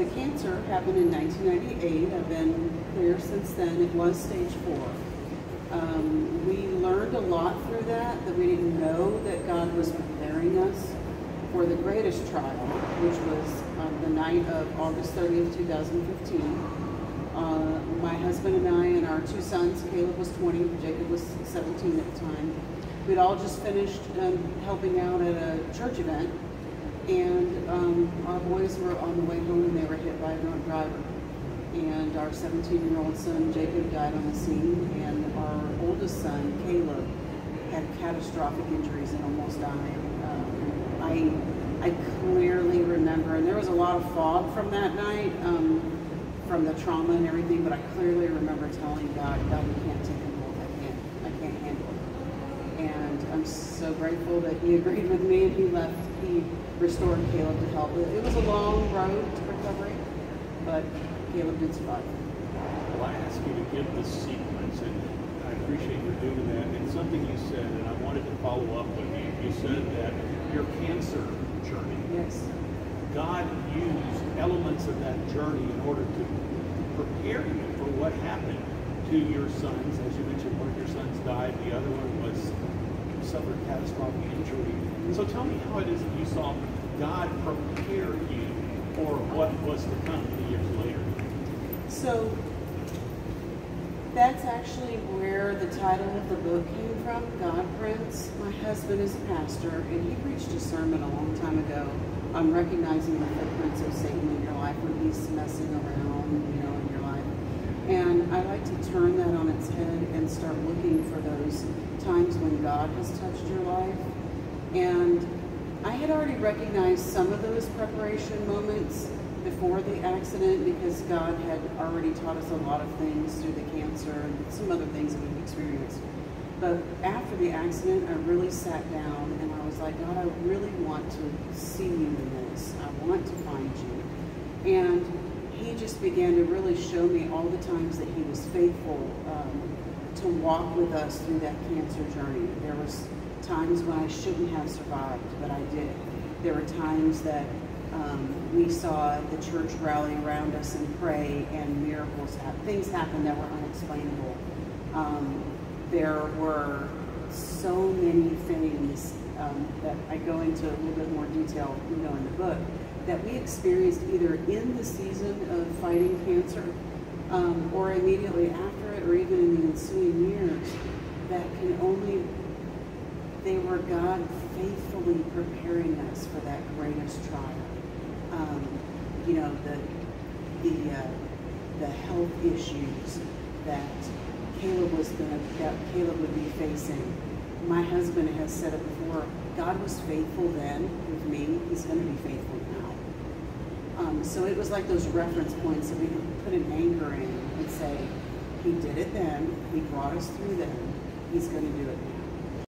the cancer happened in 1998. I've been clear since then. It was stage 4. We learned a lot through that we didn't know that God was preparing us for the greatest trial, which was the night of August 30th, 2015. My husband and I and our 2 sons, Caleb was 20, Jacob was 17 at the time, we'd all just finished helping out at a church event, and our boys were on the way home and they were hit by a drunk driver. And our 17-year-old son, Jacob, died on the scene, and our oldest son, Caleb, had catastrophic injuries and almost died. I clearly remember, and there was a lot of fog from that night, from the trauma and everything, but I clearly remember telling God, we can't take him home. I can't handle it. And I'm so grateful that he agreed with me, and he restored Caleb to health. It was a long road to recovery, but Caleb did survive. Well, I asked you to give this sequence, and I appreciate you doing that. And something you said, and I wanted to follow up with you. You said that your cancer journey, yes, God used elements of that journey in order to prepare you for what happened to your sons. As you mentioned, one of your sons died, the other one suffered catastrophic injury. So tell me how it is that you saw God prepare you for what was to come years later. So that's actually where the title of the book came from, GodPrints. My husband is a pastor, and he preached a sermon a long time ago on recognizing the footprints of Satan in your life when he's messing around, in your life. And I like to turn that on its head and start looking for those times when God has touched your life. And I had already recognized some of those preparation moments before the accident, because God had already taught us a lot of things through the cancer and some other things that we've experienced. But after the accident, I really sat down and I was like, God, I really want to see you in this. I want to find you. And he just began to really show me all the times that he was faithful to walk with us through that cancer journey. There was times when I shouldn't have survived, but I did. There were times that we saw the church rally around us and pray, and miracles happen. Things happened that were unexplainable. There were so many things that I go into a little bit more detail, in the book, that we experienced either in the season of fighting cancer, or immediately after it, or even in the ensuing years, that they were God faithfully preparing us for that greatest trial. The health issues that Caleb would be facing. My husband has said it before, God was faithful then with me, he's going to be faithful now. So it was like those reference points that we could put an anchor in and say, he did it then, he brought us through then, he's going to do it now.